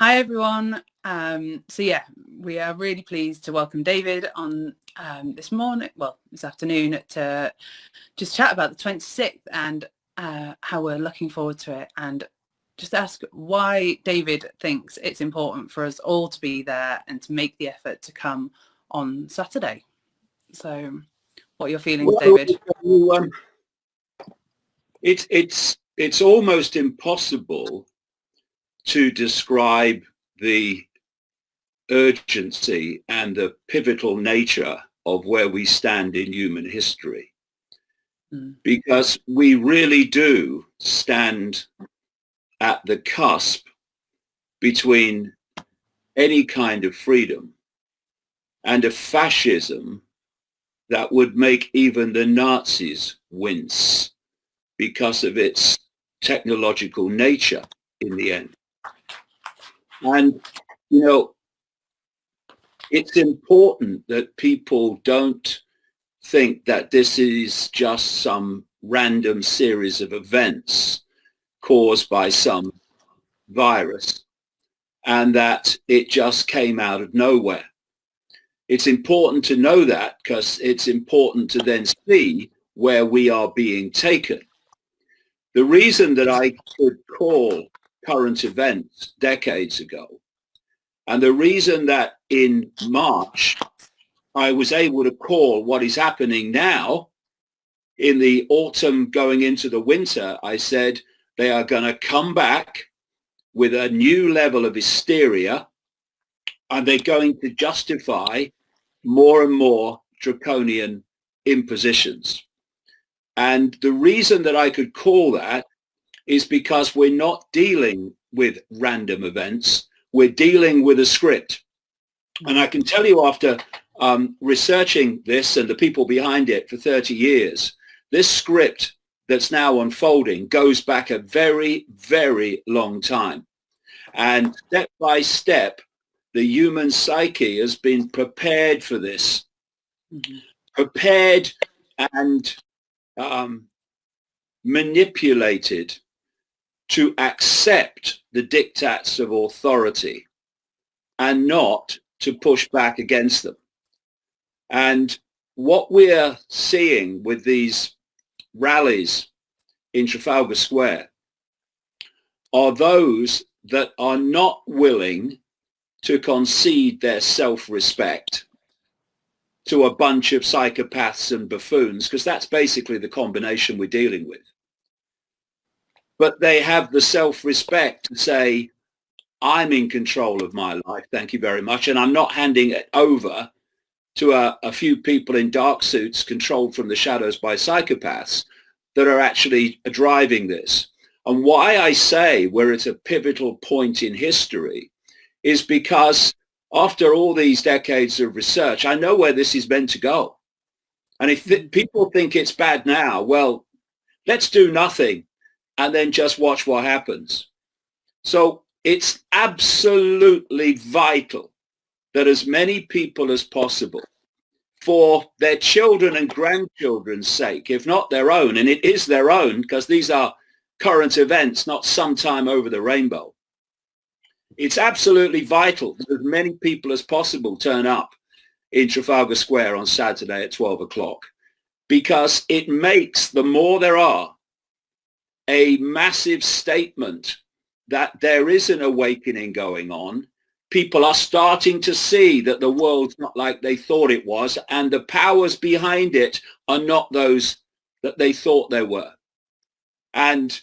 Hi everyone. We are really pleased to welcome David on this afternoon to just chat about the 26th and how we're looking forward to it, and just ask why David thinks it's important for us all to be there and to make the effort to come on Saturday. So, what are your feelings, David? It's almost impossible to describe the urgency and the pivotal nature of where we stand in human history, because we really do stand at the cusp between any kind of freedom and a fascism that would make even the Nazis wince because of its technological nature in the end. And, it's important that people don't think that this is just some random series of events caused by some virus and that it just came out of nowhere. It's important to know that because it's important to then see where we are being taken. The reason that I could call current events decades ago, and the reason that in March I was able to call what is happening now in the autumn going into the winter, I said they are going to come back with a new level of hysteria, and they're going to justify more and more draconian impositions. And the reason that I could call that is because we're not dealing with random events. We're dealing with a script. And I can tell you, after researching this and the people behind it for 30 years, this script that's now unfolding goes back a very, very long time. And step by step, the human psyche has been prepared for this, prepared and manipulated to accept the diktats of authority and not to push back against them. And what we're seeing with these rallies in Trafalgar Square are those that are not willing to concede their self-respect to a bunch of psychopaths and buffoons, because that's basically the combination we're dealing with. But they have the self-respect to say, I'm in control of my life, thank you very much, and I'm not handing it over to a few people in dark suits controlled from the shadows by psychopaths that are actually driving this. And why I say we're at a pivotal point in history is because after all these decades of research, I know where this is meant to go. And if people think it's bad now, well, let's do nothing and then just watch what happens. So it's absolutely vital that as many people as possible, for their children and grandchildren's sake, if not their own, and it is their own because these are current events, not sometime over the rainbow, it's absolutely vital that as many people as possible turn up in Trafalgar Square on Saturday at 12 o'clock, because it makes, the more there are, a massive statement that there is an awakening going on. People are starting to see that the world's not like they thought it was, and the powers behind it are not those that they thought they were. And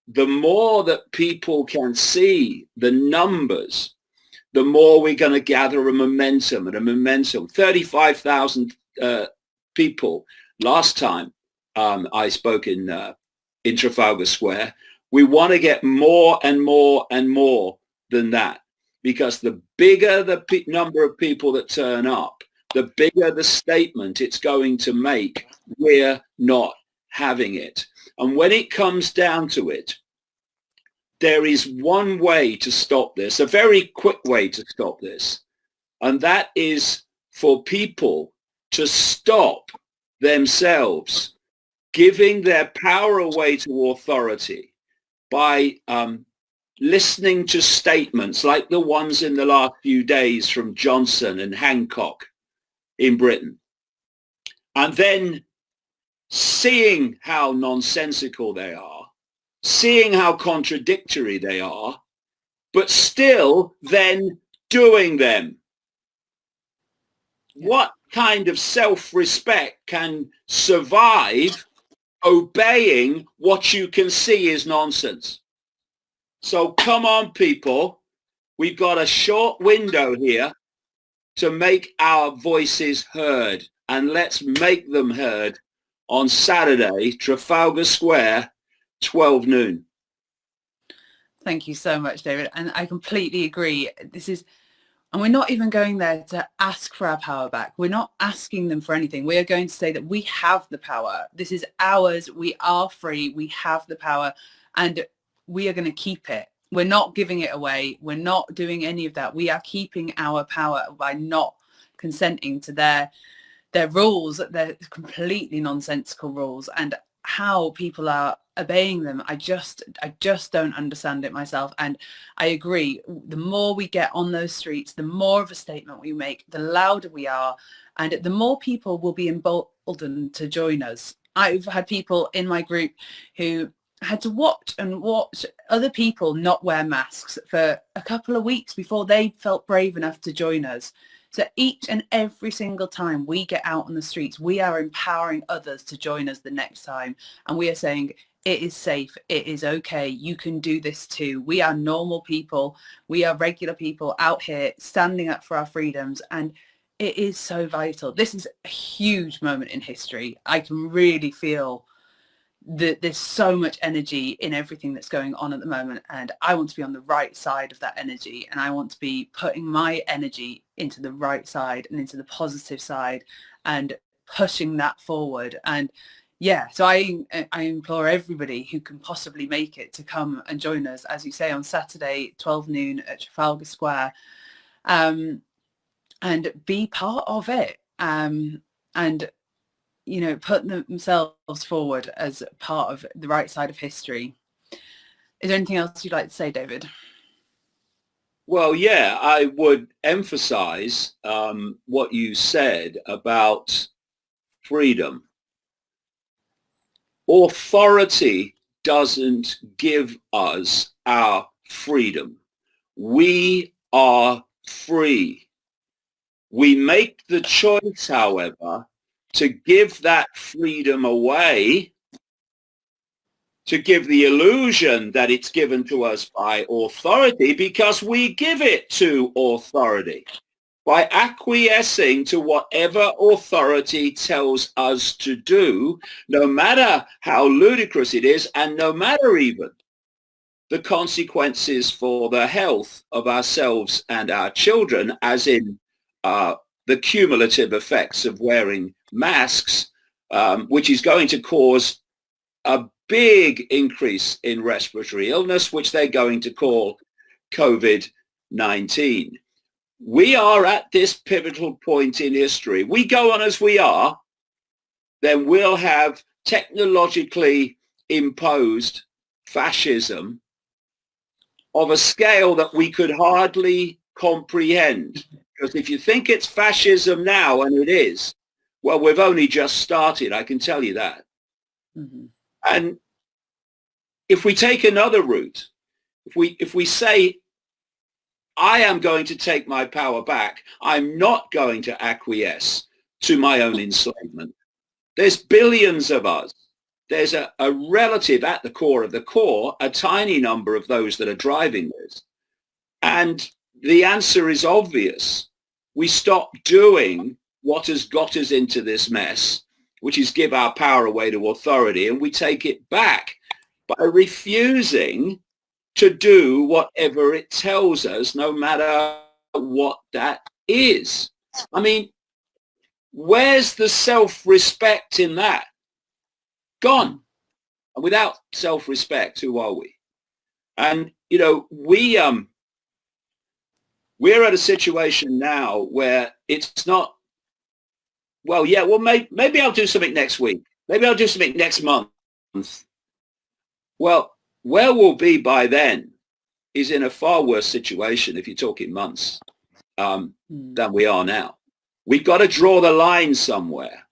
the more that people can see the numbers, the more we're going to gather a momentum. 35,000 people last time I spoke in Trafalgar Square. We want to get more and more and more than that, because the bigger the number of people that turn up, the bigger the statement it's going to make. We're not having it. And when it comes down to it, there is one way to stop this, a very quick way to stop this, and that is for people to stop themselves giving their power away to authority by listening to statements like the ones in the last few days from Johnson and Hancock in Britain, and then seeing how nonsensical they are, seeing how contradictory they are, but still then doing them. Yeah. What kind of self-respect can survive obeying what you can see is nonsense? So come on, people. We've got a short window here to make our voices heard, and let's make them heard on Saturday, Trafalgar Square, 12 noon. Thank you so much, David. And I completely agree. And we're not even going there to ask for our power back. We're not asking them for anything. We are going to say that we have the power. This is ours. We are free. We have the power, and we are going to keep it. We're not giving it away. We're not doing any of that. We are keeping our power by not consenting to their rules. They're completely nonsensical rules, and how people are obeying them, I just don't understand it myself. And I agree, the more we get on those streets, the more of a statement we make, the louder we are, and the more people will be emboldened to join us. I've had people in my group who had to watch other people not wear masks for a couple of weeks before they felt brave enough to join us. So each and every single time we get out on the streets, we are empowering others to join us the next time. And we are saying, it is safe, it is okay, you can do this too. We are normal people, we are regular people out here standing up for our freedoms, and it is so vital. This is a huge moment in history. I can really feel that there's so much energy in everything that's going on at the moment, and I want to be on the right side of that energy, and I want to be putting my energy into the right side and into the positive side and pushing that forward. And yeah, so I implore everybody who can possibly make it to come and join us, as you say, on Saturday 12 noon at Trafalgar Square, and be part of it, and you know, put themselves forward as part of the right side of history. Is there anything else you'd like to say, David? Well, yeah, I would emphasize what you said about freedom. Authority doesn't give us our freedom. We are free. We make the choice, however, to give that freedom away, to give the illusion that it's given to us by authority, because we give it to authority by acquiescing to whatever authority tells us to do, no matter how ludicrous it is, and no matter even the consequences for the health of ourselves and our children, as in the cumulative effects of wearing masks, which is going to cause a big increase in respiratory illness, which they're going to call COVID-19. We are at this pivotal point in history. We go on as we are, then we'll have technologically imposed fascism of a scale that we could hardly comprehend. Because if you think it's fascism now, and it is, well, we've only just started, I can tell you that. Mm-hmm. And if we take another route, if we say, I am going to take my power back, I'm not going to acquiesce to my own enslavement. There's billions of us. There's a relative at the core of the core, a tiny number of those that are driving this. And the answer is obvious. We stop doing what has got us into this mess, which is give our power away to authority, and we take it back by refusing to do whatever it tells us, no matter what that is. I mean, where's the self-respect in that? Gone. And without self-respect, who are we? And, you know, we're at a situation now where it's not, well, yeah, well, maybe I'll do something next week. Maybe I'll do something next month. Well, where we'll be by then is in a far worse situation, if you're talking months, than we are now. We've got to draw the line somewhere.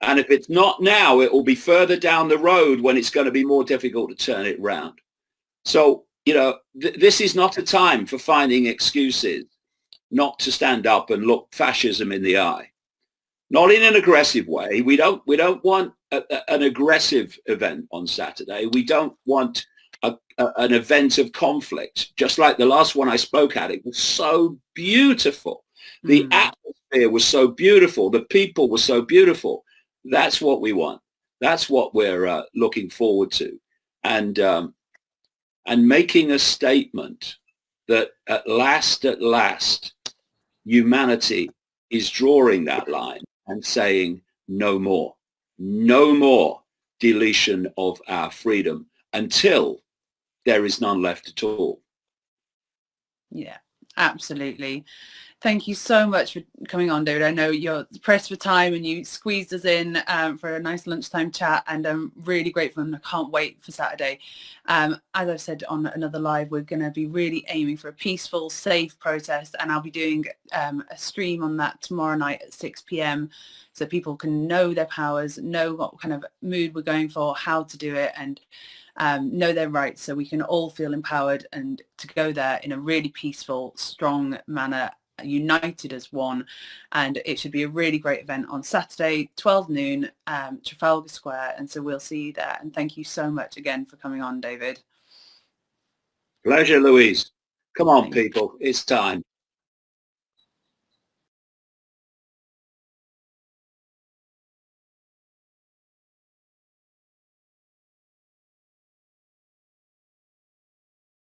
And if it's not now, it will be further down the road when it's going to be more difficult to turn it round. So, you know, this is not a time for finding excuses not to stand up and look fascism in the eye. Not in an aggressive way. We don't want an aggressive event on Saturday. We don't want an event of conflict, just like the last one I spoke at. It was so beautiful. The atmosphere was so beautiful. The people were so beautiful. That's what we want. That's what we're looking forward to. And making a statement that at last, humanity is drawing that line and saying no more deletion of our freedom until there is none left at all. Yeah, absolutely. Thank you so much for coming on, David. I know you're pressed for time and you squeezed us in for a nice lunchtime chat, and I'm really grateful and I can't wait for Saturday. As I've said on another live, we're going to be really aiming for a peaceful, safe protest, and I'll be doing a stream on that tomorrow night at 6 p.m. so people can know their powers, know what kind of mood we're going for, how to do it, and know their rights, so we can all feel empowered and to go there in a really peaceful, strong manner, united as one. And it should be a really great event on Saturday, 12 noon, Trafalgar Square, and so we'll see you there. And thank you so much again for coming on, David. Pleasure, Louise. Come on, people, it's time.